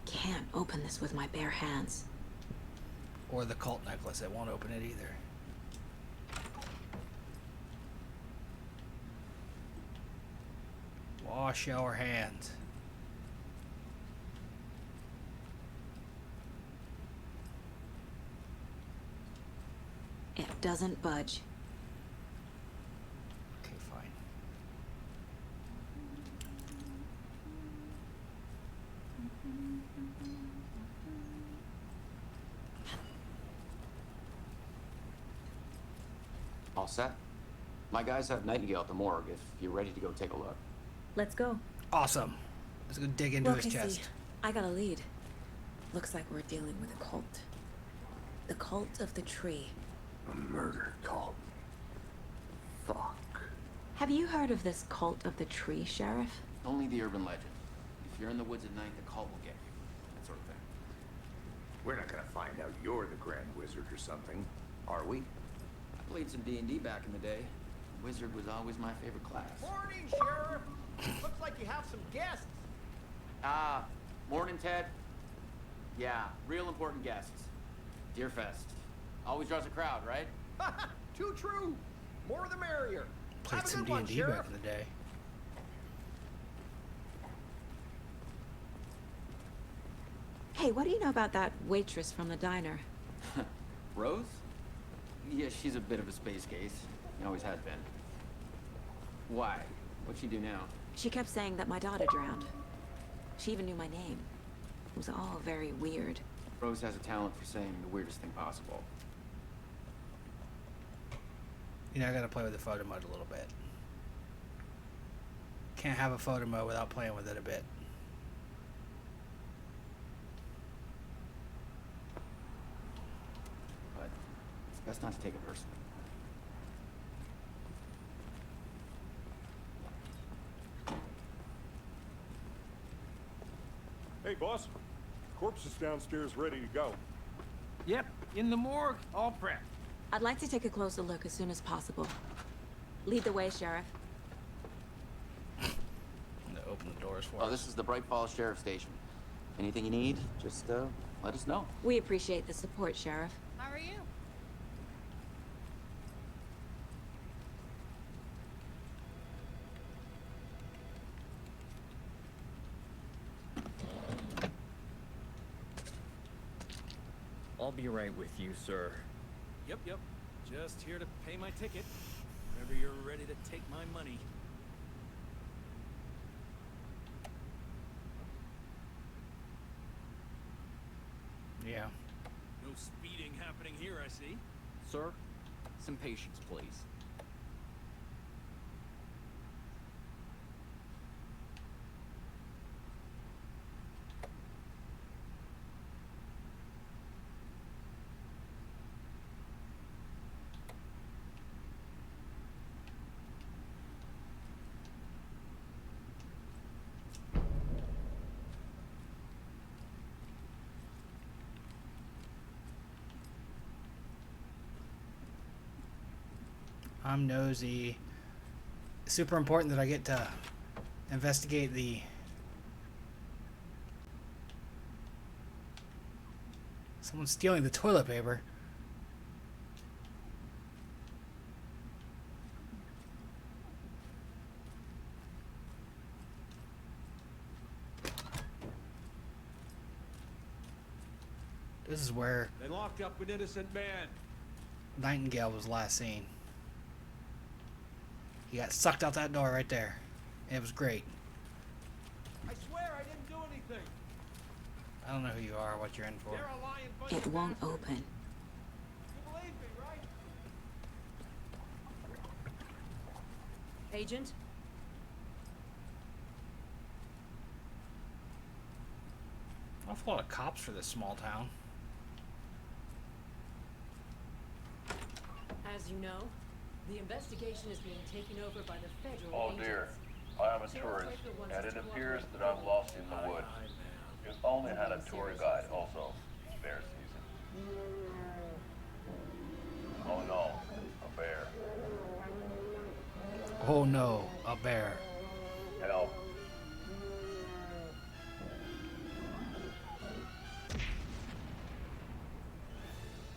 Can't open this with my bare hands. Or the cult necklace. It won't open it either. Wash your hands. It doesn't budge. Okay, fine. All set? My guys have Nightingale at the morgue if you're ready to go take a look. Let's go. Awesome. Let's go dig into Look, his I see. chest. I got a lead. Looks like we're dealing with a cult. The cult of the tree. A murder cult. Fuck. Have you heard of this cult of the tree, Sheriff? Only the urban legend. If you're in the woods at night, the cult will get you. That sort of thing. We're not gonna find out you're the Grand Wizard or something, are we? I played some D&D back in the day. Wizard was always my favorite class. Morning, Sheriff. Looks like you have some guests. Ah, morning, Ted. Yeah, real important guests. Deerfest. Always draws a crowd, right? Too true. More the merrier. Played Have a some good one, D&D Sheriff. back in the day. Hey, what do you know about that waitress from the diner? Rose? Yeah, she's a bit of a space case. She always has been. Why? What'd she do now? She kept saying that my daughter drowned. She even knew my name. It was all very weird. Rose has a talent for saying the weirdest thing possible. You know, I gotta play with the photo mode a little bit. Can't have a photo mode without playing with it a bit. But it's best not to take it personally. Hey, boss. Corpse is downstairs ready to go. Yep, in the morgue, all prepped. I'd like to take a closer look as soon as possible. Lead the way, Sheriff. I'm gonna open the doors for Oh, us. this is the Bright Falls Sheriff Station. Anything you need, just let us know. We appreciate the support, Sheriff. How are you? I'll be right with you, sir. Yep. Just here to pay my ticket. Whenever you're ready to take my money. Yeah. No speeding happening here, I see. Sir, some patience, please. I'm nosy. Super important that I get to investigate the... Someone's stealing the toilet paper. This is where They locked up an innocent man. Nightingale was last seen. He got sucked out that door right there. It was great. I swear I didn't don't know who you are, what you're in for. It won't open. Agent? Awful lot of cops for this small town. As you know, the investigation is being taken over by the federal Oh agents. dear, I am a tourist, and it appears that I'm lost in the woods. You only had a tour guide also. Bear season. Oh no, a bear. Oh no, a bear. Help.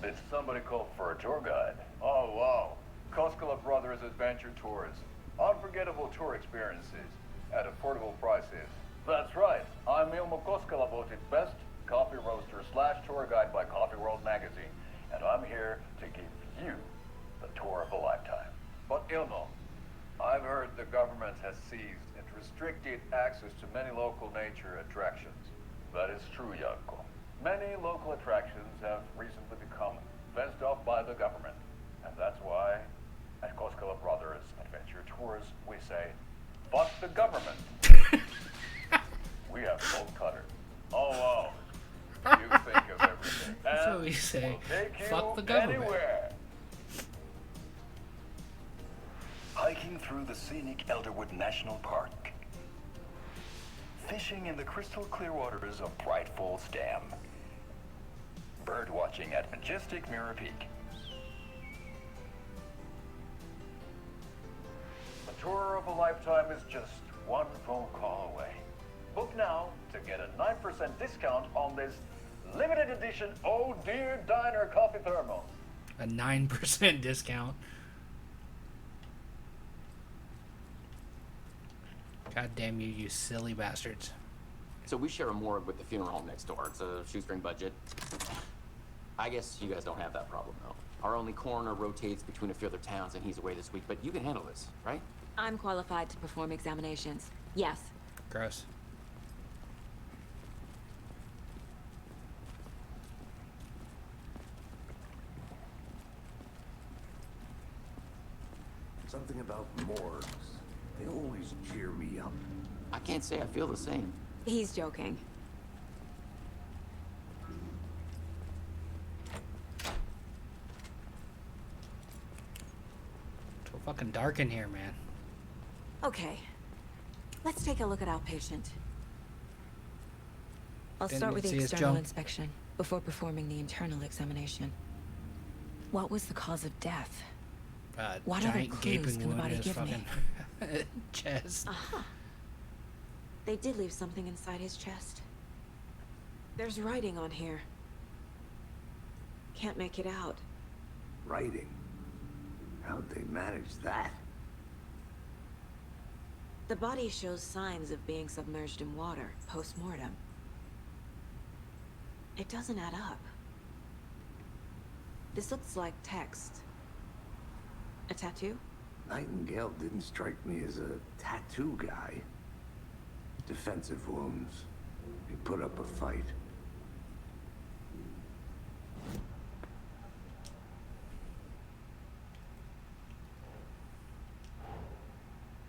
Did somebody call for a tour guide? Oh wow, Koskela Brothers Adventure Tours. Unforgettable tour experiences at affordable prices. That's right, I'm Ilmo Koskela, voted best coffee roaster / tour guide by Coffee World magazine, and I'm here to give you the tour of a lifetime. But Ilmo, I've heard the government has seized and restricted access to many local nature attractions. That is true, Janko. Many local attractions have recently become fenced off by the government, and that's why at Koskela Brothers Adventure Tours we say, fuck the government. We have both cutters. Oh wow. You think of everything. That's And what we say. we'll take you Fuck the government. anywhere. Hiking through the scenic Elderwood National Park. Fishing in the crystal clear waters of Bright Falls Dam. Bird watching at majestic Mirror Peak. A tour of a lifetime is just one phone call away. Book now to get a 9% discount on this limited edition Oh Dear Diner coffee thermos. A 9% discount. God damn you, you silly bastards. So we share a morgue with the funeral home next door. It's a shoestring budget. I guess you guys don't have that problem, though. Our only coroner rotates between a few other towns, and he's away this week. But you can handle this, right? I'm qualified to perform examinations. Yes. Gross. Something about morgues. They always cheer me up. I can't say I feel the same. He's joking. It's so fucking dark in here, man. Okay. Let's take a look at outpatient. I'll Didn't start with the see his external jump. inspection before performing the internal examination. What was the cause of death? What other Giant clues gaping can the wound body in his give me? fucking chest. Aha. They did leave something inside his chest. There's writing on here. Can't make it out. Writing? How'd they manage that? The body shows signs of being submerged in water post-mortem. It doesn't add up. This looks like text. A tattoo? Nightingale didn't strike me as a tattoo guy. Defensive wounds. He put up a fight.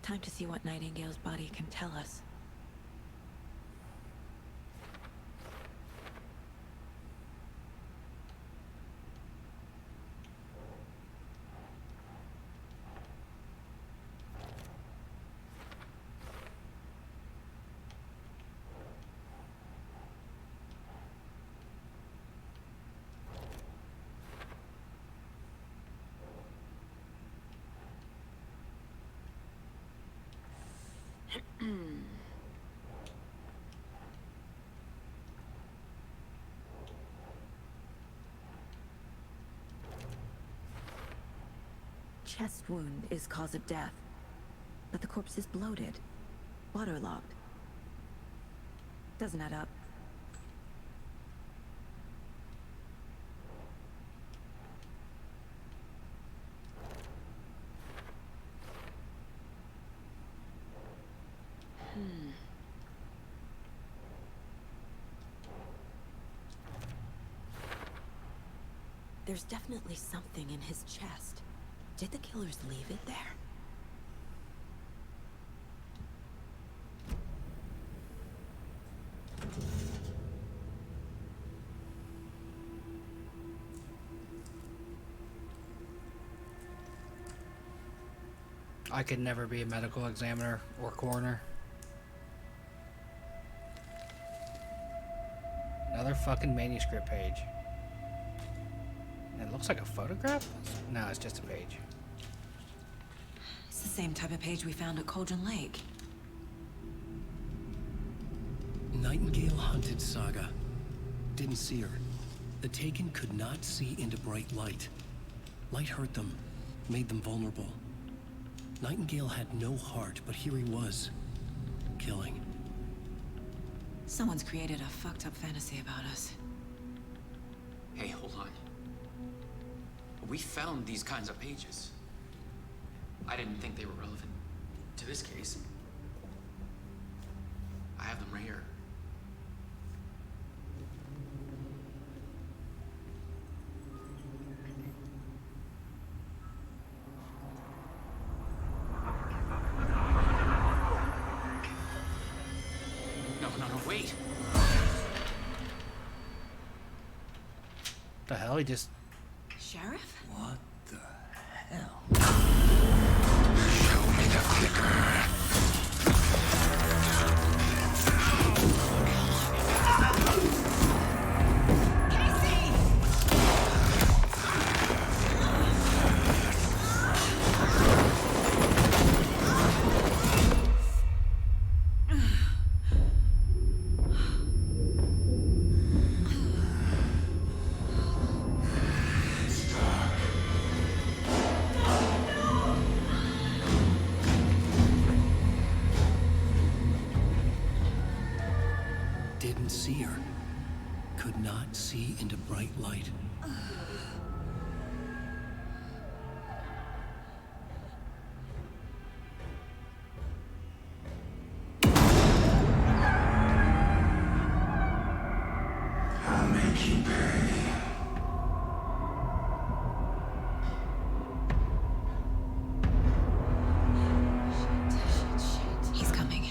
Time to see what Nightingale's body can tell us. Chest wound is cause of death, but the corpse is bloated, waterlogged. Doesn't add up. There's definitely something in his chest. Did the killers leave it there? I could never be a medical examiner or coroner. Another fucking manuscript page. It looks like a photograph? No, it's just a page. It's the same type of page we found at Cauldron Lake. Nightingale hunted Saga. Didn't see her. The Taken could not see into bright light. Light hurt them, made them vulnerable. Nightingale had no heart, but here he was, killing. Someone's created a fucked up fantasy about us. Hey, hold on. We found these kinds of pages. I didn't think they were relevant to this case. I have them right here. No, wait. The hell? He just... Sheriff? What the hell? Show me the clicker. Didn't see her. Could not see into bright light. I'll make you pay. He's coming.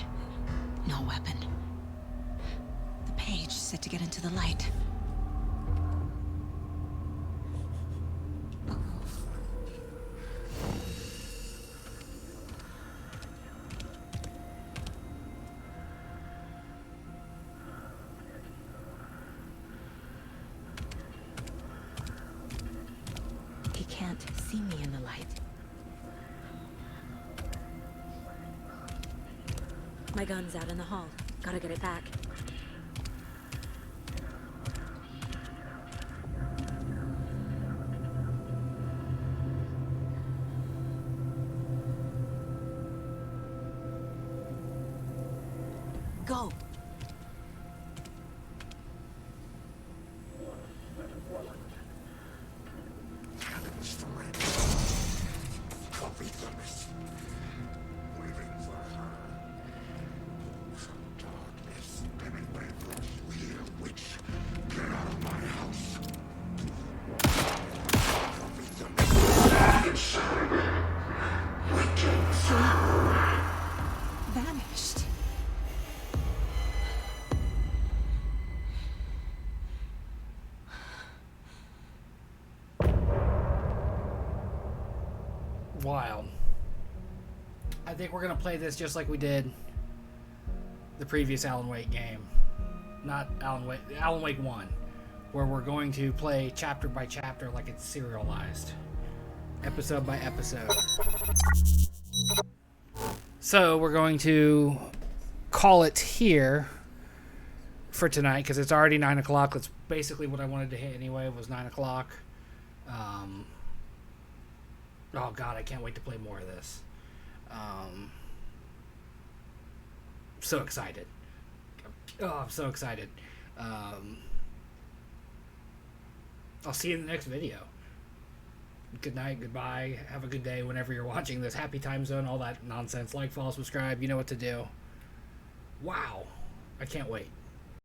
No weapon. The page set to get into the light. He can't see me in the light. My gun's out in the hall. Gotta get it back. Go! Vanished. Wild. I think we're gonna play this just like we did the previous Alan Wake game. Not Alan Wake 1, where we're going to play chapter by chapter like it's serialized. Episode by episode. So we're going to call it here for tonight because it's already 9 o'clock. That's basically what I wanted to hit anyway, was 9 o'clock. Oh god, I can't wait to play more of this. So excited. Oh, I'm so excited. I'll see you in the next video. Good night, goodbye, have a good day whenever you're watching this. Happy time zone, all that nonsense. Like, follow, subscribe, you know what to do. Wow. I can't wait.